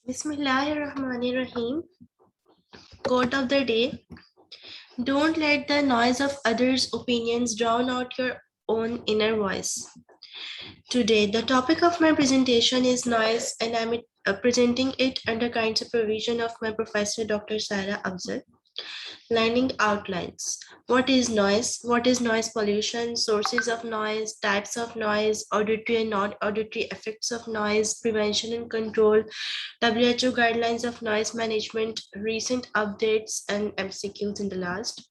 Bismillahirrahmanirrahim. Quote of the day: don't let the noise of others' opinions drown out your own inner voice. Today, the topic of my presentation is noise, and I'm presenting it under kind supervision of my professor, Dr. Sarah Afzal. Learning outlines. What is noise? What is noise pollution? Sources of noise, types of noise, auditory and non-auditory effects of noise, prevention and control, WHO guidelines of noise management, recent updates, and MCQs in the last.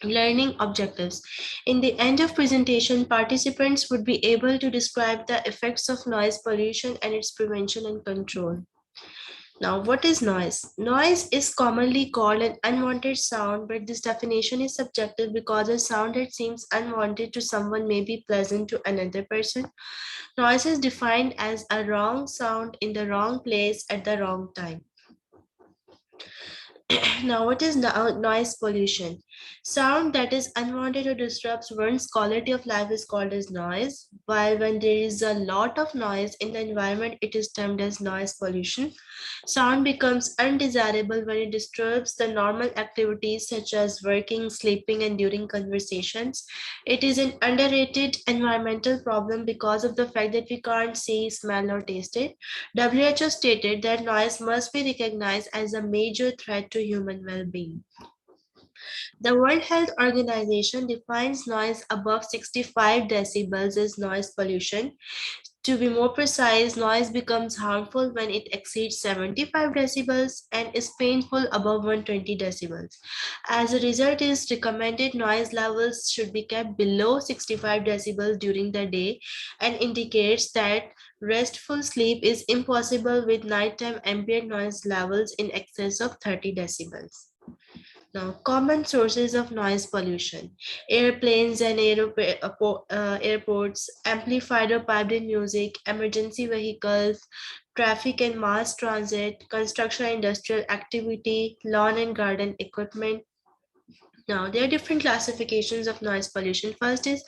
Learning objectives. In the end of presentation, participants would be able to describe the effects of noise pollution and its prevention and control. Now, what is noise? Noise is commonly called an unwanted sound, but this definition is subjective because a sound that seems unwanted to someone may be pleasant to another person. Noise is defined as a wrong sound in the wrong place at the wrong time. Now, what is noise pollution? Sound that is unwanted or disrupts one's quality of life is called as noise, while when there is a lot of noise in the environment, it is termed as noise pollution. Sound becomes undesirable when it disturbs the normal activities such as working, sleeping, and during conversations. It is an underrated environmental problem because of the fact that we can't see, smell, or taste it. WHO stated that noise must be recognized as a major threat to human well being. The World Health Organization defines noise above 65 decibels as noise pollution. To be more precise, noise becomes harmful when it exceeds 75 decibels and is painful above 120 decibels. As a result, it is recommended noise levels should be kept below 65 decibels during the day and indicates that restful sleep is impossible with nighttime ambient noise levels in excess of 30 decibels. Now, common sources of noise pollution: airplanes and airports, amplified or piped in music, emergency vehicles, traffic and mass transit, construction and industrial activity, lawn and garden equipment. Now, there are different classifications of noise pollution. First is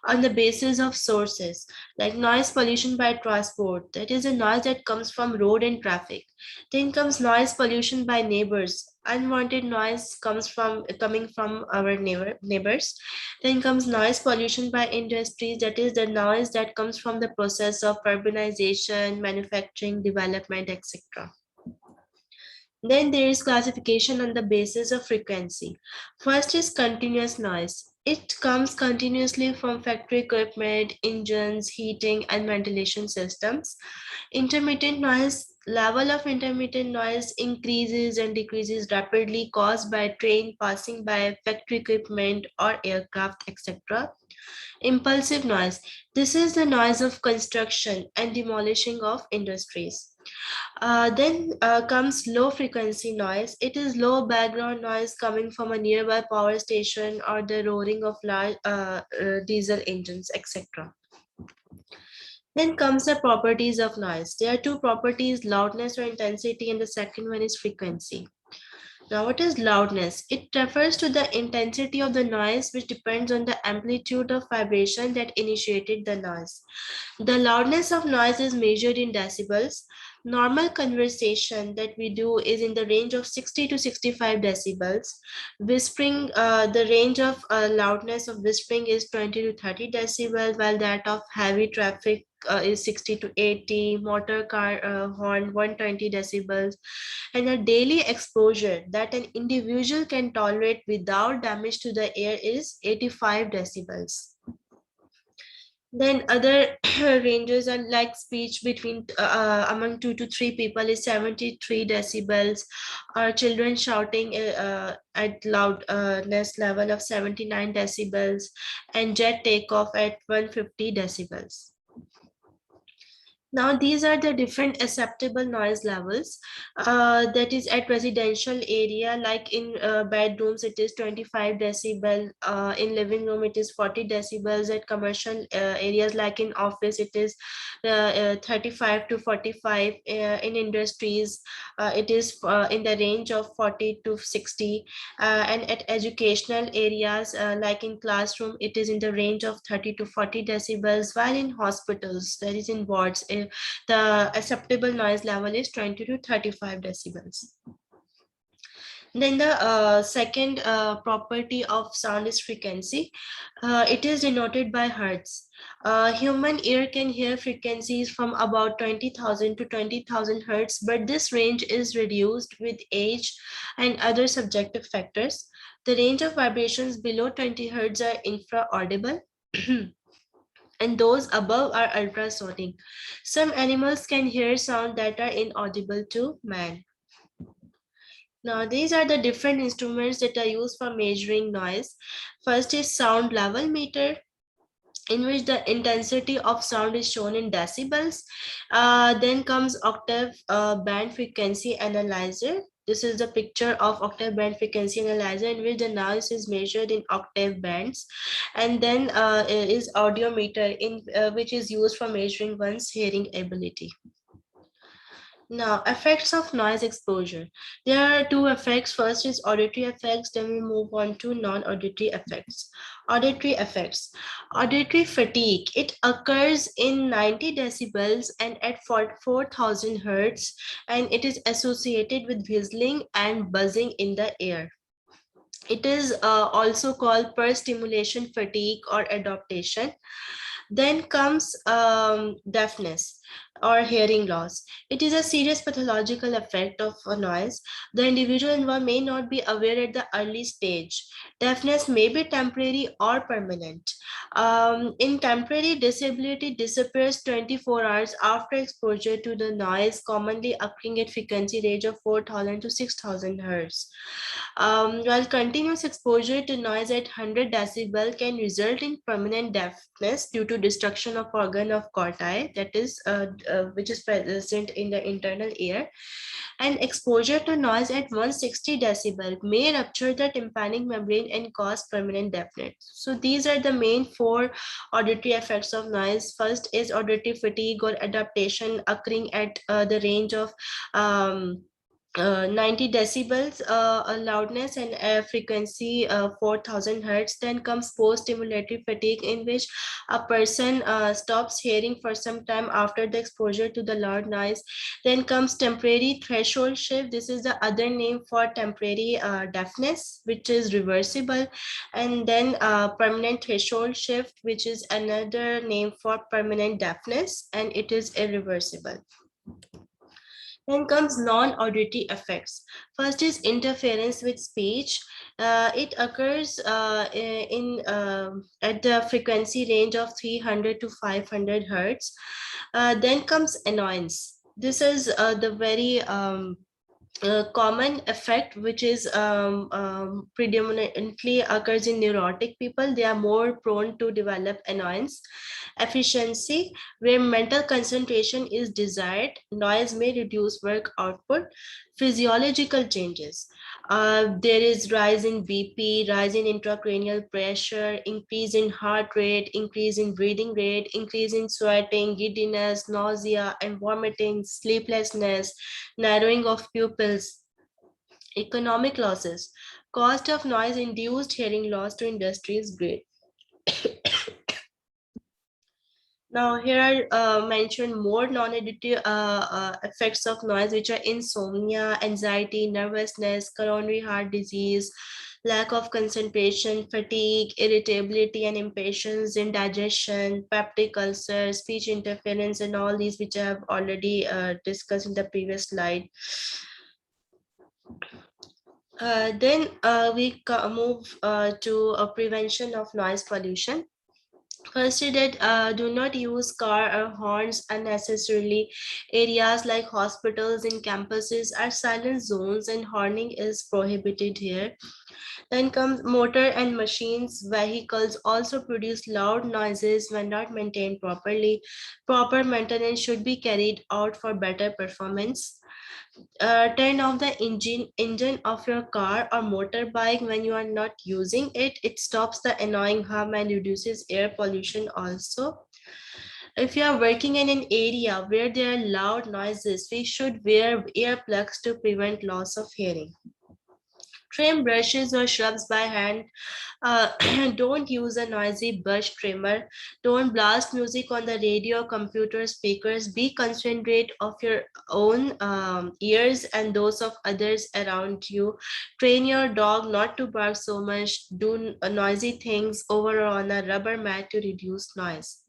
on the basis of sources, like noise pollution by transport, that is a noise that comes from road and traffic. Then comes noise pollution by neighbors. Unwanted noise comes from coming from our neighbors. Then comes noise pollution by industries, that is the noise that comes from the process of urbanization, manufacturing, development, etc. Then there is classification on the basis of frequency. First is continuous noise. It comes continuously from factory equipment, engines, heating, and ventilation systems. Intermittent noise. Level of intermittent noise increases and decreases rapidly, caused by train passing by, factory equipment or aircraft, etc. Impulsive noise. This is the noise of construction and demolishing of industries. Then comes low frequency noise. It is low background noise coming from a nearby power station or the roaring of large diesel engines, etc. Then comes the properties of noise. There are two properties: loudness or intensity, and the second one is frequency. Now, what is loudness? It refers to the intensity of the noise, which depends on the amplitude of vibration that initiated the noise. The loudness of noise is measured in decibels. Normal conversation that we do is in the range of 60 to 65 decibels. Whispering, the range of loudness of whispering is 20 to 30 decibels, while that of heavy traffic is 60 to 80, motor car horn 120 decibels, and a daily exposure that an individual can tolerate without damage to the air is 85 decibels. Then other ranges are like speech between among 2 to 3 people is 73 decibels, or children shouting at loudness level of 79 decibels, and jet takeoff at 150 decibels. Now, these are the different acceptable noise levels. That is at residential area, like in bedrooms, it is 25 decibel. In living room, it is 40 decibels. At commercial areas, like in office, it is 35 to 45. In industries, it is in the range of 40 to 60. And at educational areas, like in classroom, it is in the range of 30 to 40 decibels. While in hospitals, that is in wards, the acceptable noise level is 20 to 35 decibels. Then the second property of sound is frequency. It is denoted by hertz. Human ear can hear frequencies from about 20,000 to 20,000 hertz, but this range is reduced with age and other subjective factors. The range of vibrations below 20 hertz are infra-audible. And those above are ultrasonic. Some animals can hear sound that are inaudible to man. Now, these are the different instruments that are used for measuring noise. First is sound level meter, in which the intensity of sound is shown in decibels. Then comes octave band frequency analyzer. This is the picture of octave band frequency analyzer, in which the noise is measured in octave bands. And then is audiometer, in which is used for measuring one's hearing ability. Now, effects of noise exposure. There are two effects. First is auditory effects, then we move on to non-auditory effects. Auditory effects. Auditory fatigue. It occurs in 90 decibels and at 4,000 hertz, and it is associated with whistling and buzzing in the air. It is also called per-stimulation fatigue or adaptation. Then comes deafness or hearing loss. It is a serious pathological effect of a noise. The individual involved may not be aware at the early stage. Deafness may be temporary or permanent. In temporary, disability disappears 24 hours after exposure to the noise, commonly occurring at frequency range of 4,000 to 6,000 hertz. While continuous exposure to noise at 100 decibel can result in permanent deafness due to destruction of organ of corti, that is, which is present in the internal ear, and exposure to noise at 160 decibel may rupture the tympanic membrane and cause permanent deafness. So these are the main four auditory effects of noise. First is auditory fatigue or adaptation occurring at the range of 90 decibels loudness and frequency 4,000 hertz. Then comes post-stimulatory fatigue, in which a person stops hearing for some time after the exposure to the loud noise. Then comes temporary threshold shift. This is the other name for temporary deafness, which is reversible. And then permanent threshold shift, which is another name for permanent deafness, and it is irreversible. Then comes non-auditory effects. First is interference with speech. It occurs at the frequency range of 300 to 500 hertz. Then comes annoyance. This is the very common effect, which is predominantly occurs in neurotic people. They are more prone to develop annoyance. Efficiency, where mental concentration is desired, noise may reduce work output. Physiological changes. There is rise in BP, rise in intracranial pressure, increase in heart rate, increase in breathing rate, increase in sweating, giddiness, nausea and vomiting, sleeplessness, narrowing of pupils. Economic losses. Cost of noise-induced hearing loss to industry is great. Now, here are mentioned more non-auditory effects of noise, which are insomnia, anxiety, nervousness, coronary heart disease, lack of concentration, fatigue, irritability and impatience, indigestion, peptic ulcer, speech interference, and all these which I have already discussed in the previous slide. Then we move to a prevention of noise pollution. First is that do not use car or horns unnecessarily. Areas like hospitals and campuses are silent zones and horning is prohibited here. Then comes motor and machines. Vehicles also produce loud noises when not maintained properly. Proper maintenance should be carried out for better performance. Turn off the engine of your car or motorbike when you are not using it. It stops the annoying hum and reduces air pollution also. If you are working in an area where there are loud noises, we should wear earplugs to prevent loss of hearing. Trim brushes or shrubs by hand. uh, don't use a noisy bush trimmer. Don't blast music on the radio or computer speakers. Be considerate of your own ears and those of others around you. Train your dog not to bark so much. Do noisy things over or on a rubber mat to reduce noise.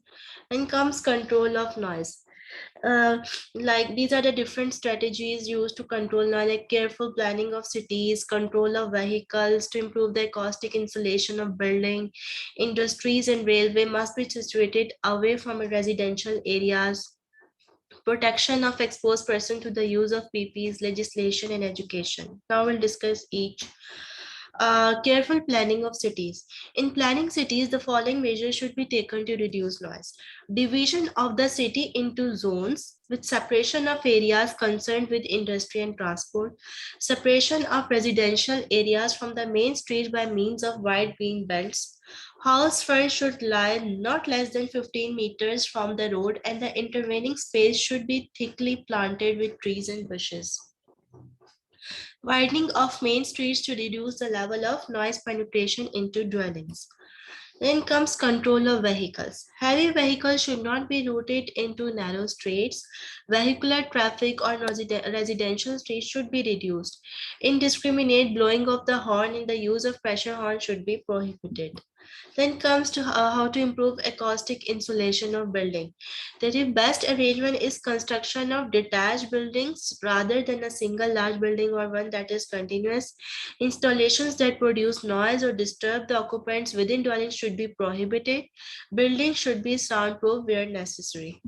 Then comes control of noise. uh, like these are the different strategies used to control noise, like careful planning of cities, control of vehicles to improve the acoustic insulation of building. Industries and railway must be situated away from residential areas. Protection of exposed person to the use of PPs, legislation and education. Now we'll discuss each. Careful planning of cities. In planning cities, the following measures should be taken to reduce noise. Division of the city into zones with separation of areas concerned with industry and transport. Separation of residential areas from the main street by means of wide green belts. House front should lie not less than 15 meters from the road, and the intervening space should be thickly planted with trees and bushes. Widening of main streets to reduce the level of noise penetration into dwellings. Then comes control of vehicles. Heavy vehicles should not be routed into narrow streets. Vehicular traffic on residential streets should be reduced. Indiscriminate blowing of the horn and the use of pressure horn should be prohibited. Then comes to how to improve acoustic insulation of building. The best arrangement is construction of detached buildings rather than a single large building or one that is continuous. Installations that produce noise or disturb the occupants within dwellings should be prohibited. Buildings should be soundproof where necessary.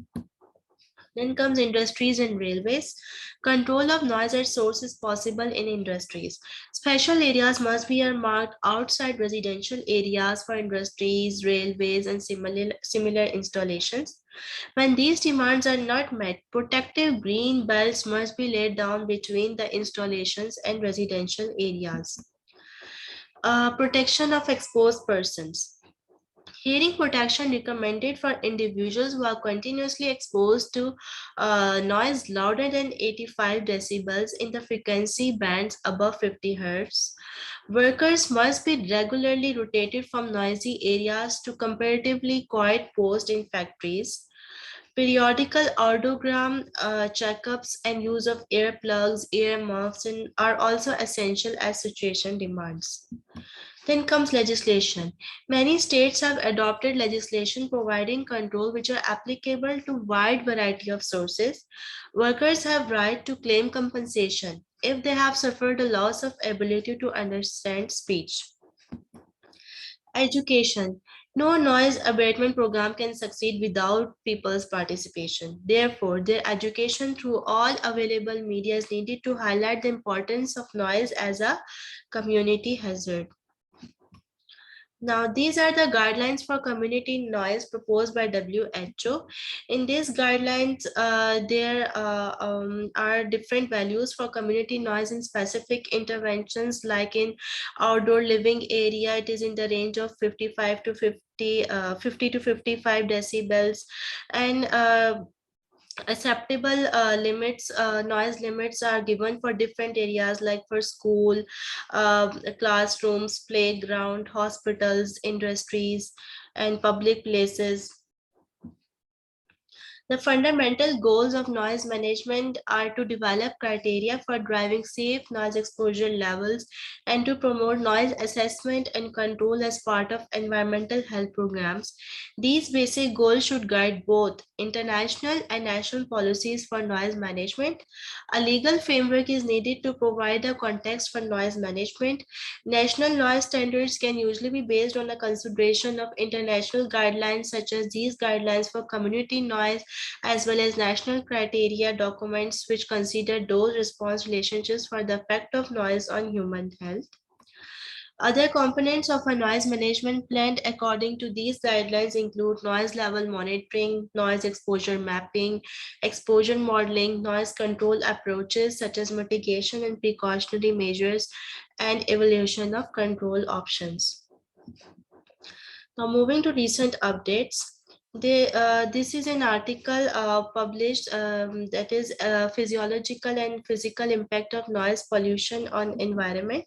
Then comes industries and railways. Control of noise at source is possible in industries. Special areas must be marked outside residential areas for industries, railways, and similar installations. When these demands are not met, protective green belts must be laid down between the installations and residential areas. Protection of exposed persons. Hearing protection recommended for individuals who are continuously exposed to noise louder than 85 decibels in the frequency bands above 50 Hz. Workers must be regularly rotated from noisy areas to comparatively quiet posts in factories. Periodical audiogram checkups and use of earplugs, ear muffs, and are also essential as situation demands. Then comes legislation. Many states have adopted legislation providing control which are applicable to wide variety of sources. Workers have right to claim compensation if they have suffered a loss of ability to understand speech. Education. No noise abatement program can succeed without people's participation. Therefore, their education through all available media is needed to highlight the importance of noise as a community hazard. Now, these are the guidelines for community noise proposed by WHO. In these guidelines, there are different values for community noise in specific interventions, like in outdoor living area, it is in the range of 55 to 50 to 55 decibels, and acceptable noise limits are given for different areas, like for school, classrooms, playground, hospitals, industries, and public places. The fundamental goals of noise management are to develop criteria for driving safe noise exposure levels and to promote noise assessment and control as part of environmental health programs. These basic goals should guide both international and national policies for noise management. A legal framework is needed to provide a context for noise management. National noise standards can usually be based on a consideration of international guidelines, such as these guidelines for community noise, as well as national criteria documents which consider dose response relationships for the effect of noise on human health. Other components of a noise management plan according to these guidelines include noise level monitoring, noise exposure mapping, exposure modeling, noise control approaches such as mitigation and precautionary measures, and evaluation of control options. Now, moving to recent updates. This is an article published that is physiological and physical impact of noise pollution on environment.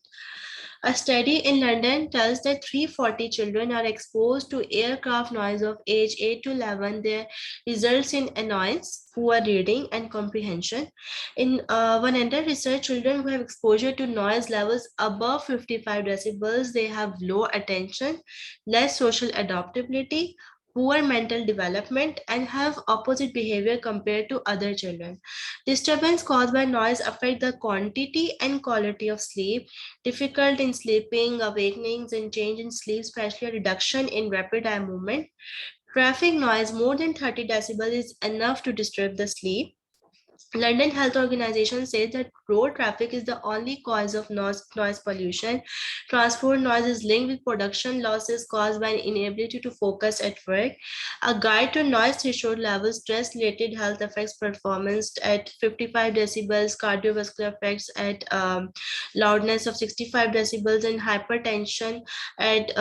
A study in London tells that 340 children are exposed to aircraft noise of age 8 to 11. There results in annoyance, poor reading, and comprehension. In 100 research, children who have exposure to noise levels above 55 decibels, they have low attention, less social adaptability, poor mental development, and have opposite behavior compared to other children. Disturbance caused by noise affect the quantity and quality of sleep. Difficult in sleeping, awakenings, and change in sleep, especially a reduction in rapid eye movement. Traffic noise more than 30 decibel is enough to disturb the sleep. London Health Organization says that road traffic is the only cause of noise pollution. Transport noise is linked with production losses caused by inability to focus at work. A guide to noise threshold levels, stress-related health effects, performance at 55 decibels, cardiovascular effects at loudness of 65 decibels, and hypertension at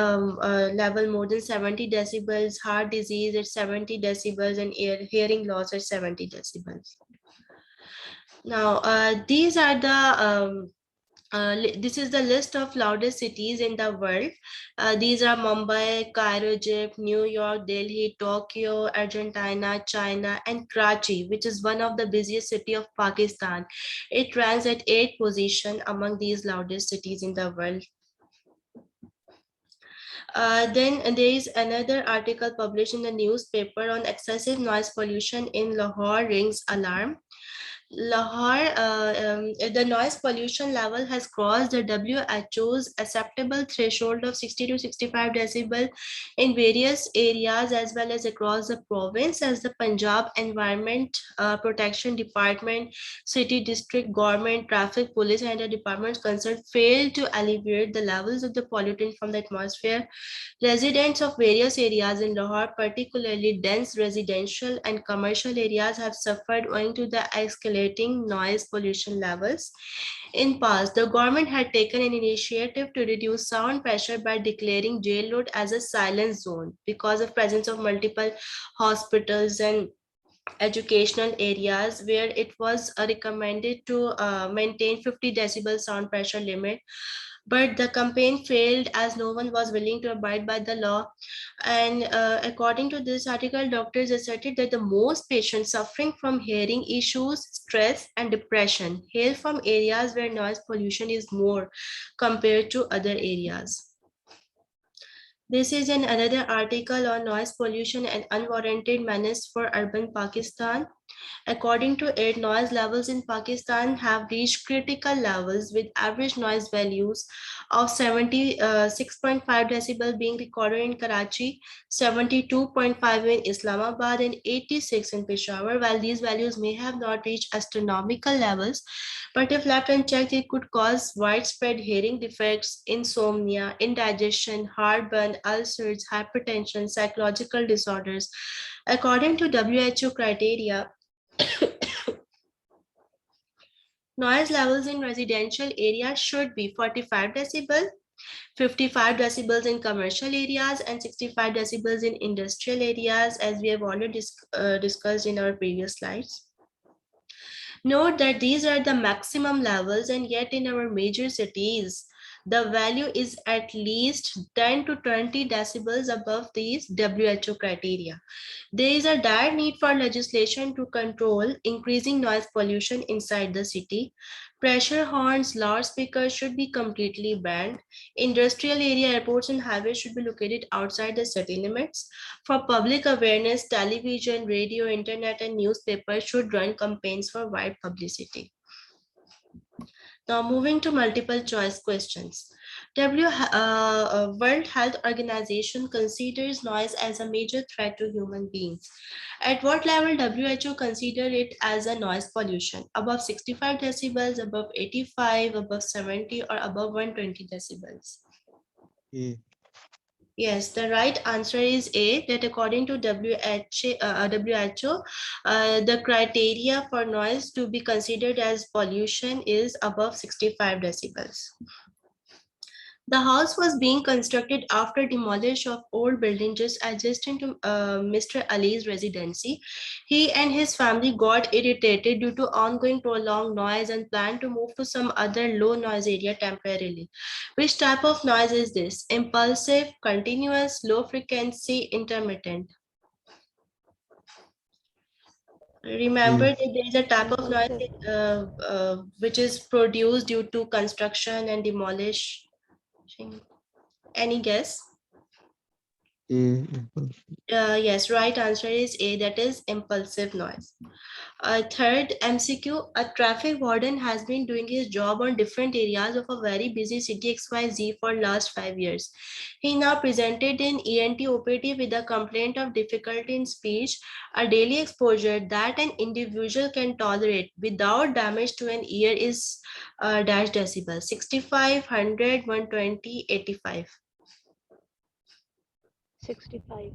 level more than 70 decibels, heart disease at 70 decibels, and hearing loss at 70 decibels. Now, these are the this is the list of loudest cities in the world. These are Mumbai, Cairo, Egypt, New York, Delhi, Tokyo, Argentina, China, and Karachi, which is one of the busiest city of Pakistan. It ranks at 8th position among these loudest cities in the world. Then there is another article published in the newspaper on excessive noise pollution in Lahore rings alarm. Lahore, the noise pollution level has crossed the WHO's acceptable threshold of 60 to 65 decibel in various areas as well as across the province, as the Punjab Environment Protection Department, city district government, traffic police, and the departments concerned failed to alleviate the levels of the pollutant from the atmosphere. Residents of various areas in Lahore, particularly dense residential and commercial areas, have suffered owing to the escalating noise pollution levels. In past, the government had taken an initiative to reduce sound pressure by declaring jail road as a silent zone because of presence of multiple hospitals and educational areas where it was recommended to maintain 50 decibel sound pressure limit, but the campaign failed as no one was willing to abide by the law. And according to this article, doctors asserted that the most patients suffering from hearing issues, stress, and depression hail from areas where noise pollution is more compared to other areas. This is another article on noise pollution and unwarranted menace for urban Pakistan. According to it, noise levels in Pakistan have reached critical levels with average noise values of 76.5 decibel being recorded in Karachi, 72.5 in Islamabad, and 86 in Peshawar. While these values may have not reached astronomical levels, but if left unchecked, it could cause widespread hearing defects, insomnia, indigestion, heartburn, ulcers, hypertension, psychological disorders. According to WHO criteria, noise levels in residential areas should be 45 decibel, 55 decibels in commercial areas, and 65 decibels in industrial areas, as we have already discussed in our previous slides. Note that these are the maximum levels, and yet in our major cities, the value is at least 10 to 20 decibels above these WHO criteria. There is a dire need for legislation to control increasing noise pollution inside the city. Pressure horns, loudspeakers should be completely banned. Industrial area, airports, and highways should be located outside the city limits. For public awareness, television, radio, internet, and newspapers should run campaigns for wide publicity. Now moving to multiple choice questions. World Health Organization considers noise as a major threat to human beings. At what level WHO consider it as a noise pollution? Above 65 decibels, above 85, above 70, or above 120 decibels? A. Yes, the right answer is A, that according to WHO, the criteria for noise to be considered as pollution is above 65 decibels. The house was being constructed after demolition of old building just adjacent to Mr. Ali's residency. He and his family got irritated due to ongoing prolonged noise and planned to move to some other low noise area temporarily. Which type of noise is this? Impulsive, continuous, low frequency, intermittent? Remember that there is a type of noise which is produced due to construction and demolition. Any guess? Yes, right answer is A, that is impulsive noise. Third MCQ, a traffic warden has been doing his job on different areas of a very busy city XYZ for last 5 years. He now presented in ENT OPD with a complaint of difficulty in speech, a daily exposure that an individual can tolerate without damage to an ear is dash decibel, 65, 100, 120, 85. 65.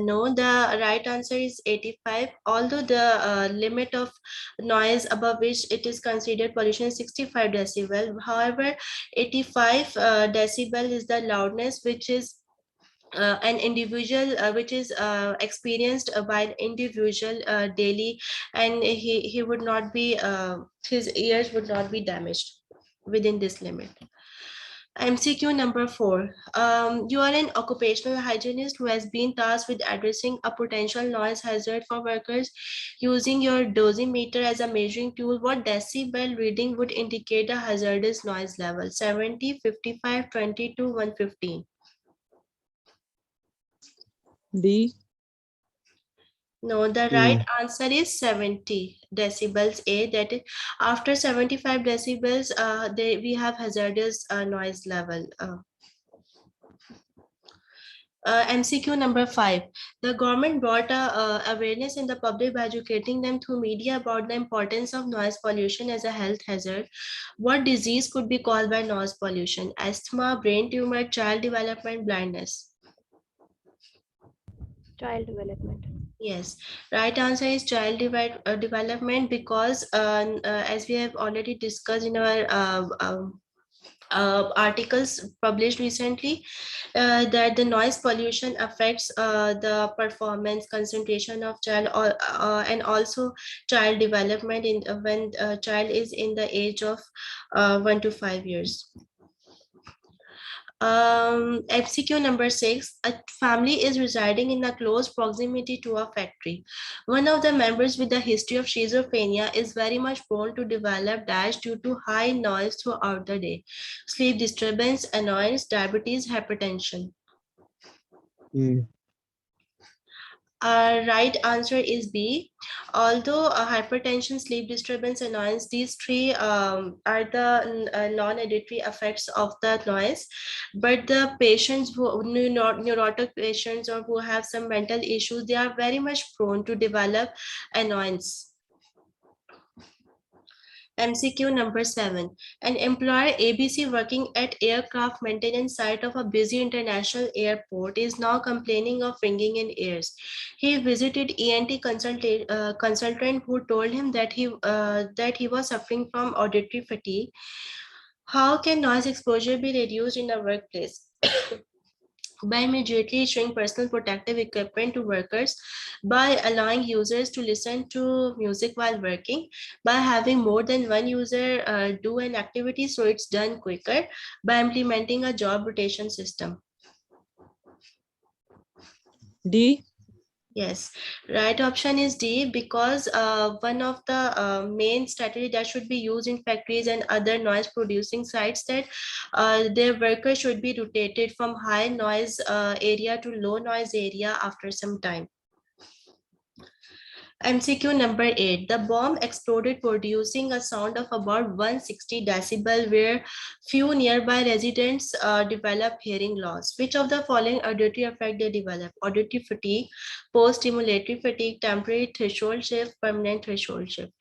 No, the right answer is 85. Although the limit of noise above which it is considered pollution is 65 decibel. However, 85 decibel is the loudness which is an individual which is experienced by an individual daily, and he would not be his ears would not be damaged within this limit. MCQ number 4. You are an occupational hygienist who has been tasked with addressing a potential noise hazard for workers. Using your dosimeter as a measuring tool, what decibel reading would indicate a hazardous noise level? 70, 55, 22, 115. D. No, the right answer is 70 decibels. A, that is after 75 decibels, we have hazardous noise level. MCQ number 5. The government brought awareness in the public by educating them through media about the importance of noise pollution as a health hazard. What disease could be caused by noise pollution? Asthma, brain tumor, child development, blindness. Child development. Yes, right answer is child development because as we have already discussed in our articles published recently, that the noise pollution affects the performance, concentration of child, and also child development in when a child is in the age of 1 to 5 years. MCQ number 6. A family is residing in a close proximity to a factory. One of the members with a history of schizophrenia is very much prone to develop dash due to high noise throughout the day, sleep disturbance, annoyance, diabetes, hypertension. Right answer is B. Although hypertension, sleep disturbance, annoyance, these three are the non-hereditary effects of the noise, but the patients who neurotic patients or who have some mental issues, they are very much prone to develop annoyance. MCQ number 7. An employer ABC working at aircraft maintenance site of a busy international airport is now complaining of ringing in ears. He visited ENT consultant who told him that he was suffering from auditory fatigue. How can noise exposure be reduced in a workplace? By immediately issuing personal protective equipment to workers, by allowing users to listen to music while working, by having more than one user do an activity so it's done quicker, by implementing a job rotation system. D. Yes, right option is D, because one of the main strategy that should be used in factories and other noise producing sites, that their workers should be rotated from high noise area to low noise area after some time. MCQ number 8. The bomb exploded producing a sound of about 160 decibel where few nearby residents develop hearing loss. Which of the following auditory effect they develop? Auditory fatigue, post-stimulatory fatigue, temporary threshold shift, permanent threshold shift.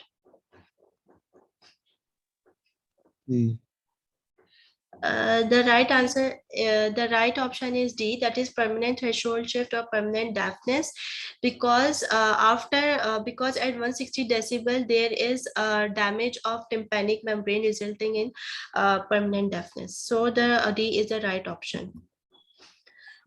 The right answer, the right option is D, that is permanent threshold shift or permanent deafness, because because at 160 decibel there is damage of tympanic membrane resulting in permanent deafness. So the D is the right option.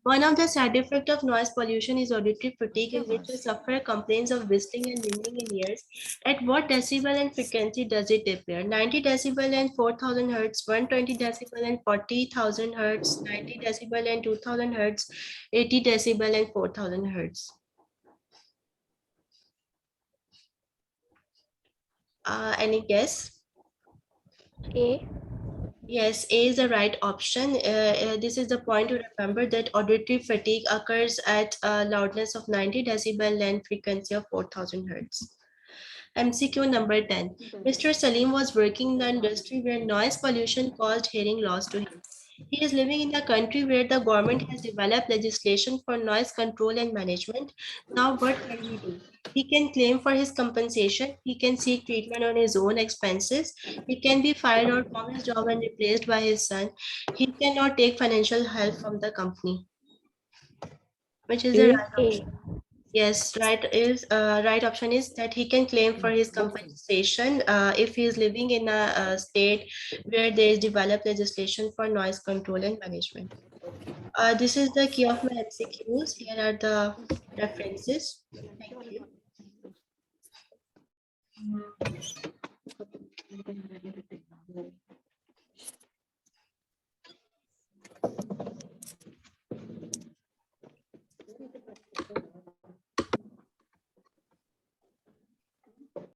One of the side effects of noise pollution is auditory fatigue, in which the sufferer complains of whistling and ringing in ears. At what decibel and frequency does it appear? 90 decibel and 4000 hertz, 120 decibel and 40,000 hertz, 90 decibel and 2000 hertz, 80 decibel and 4000 hertz. Any guess? A. Yes, A is the right option. This is the point to remember, that auditory fatigue occurs at a loudness of 90 decibel and frequency of 4000 hertz. MCQ number 10. Mr. Salim was working in the industry where noise pollution caused hearing loss to him. He is living in a country where the government has developed legislation for noise control and management. Now, what can he do? He can claim for his compensation. He can seek treatment on his own expenses. He can be fired out from his job and replaced by his son. He cannot take financial help from the company. Which is the A. right option? Yes, right option is that he can claim for his compensation if he is living in a state where there is developed legislation for noise control and management. This is the key of my MCQs. Here are the references. Thank you.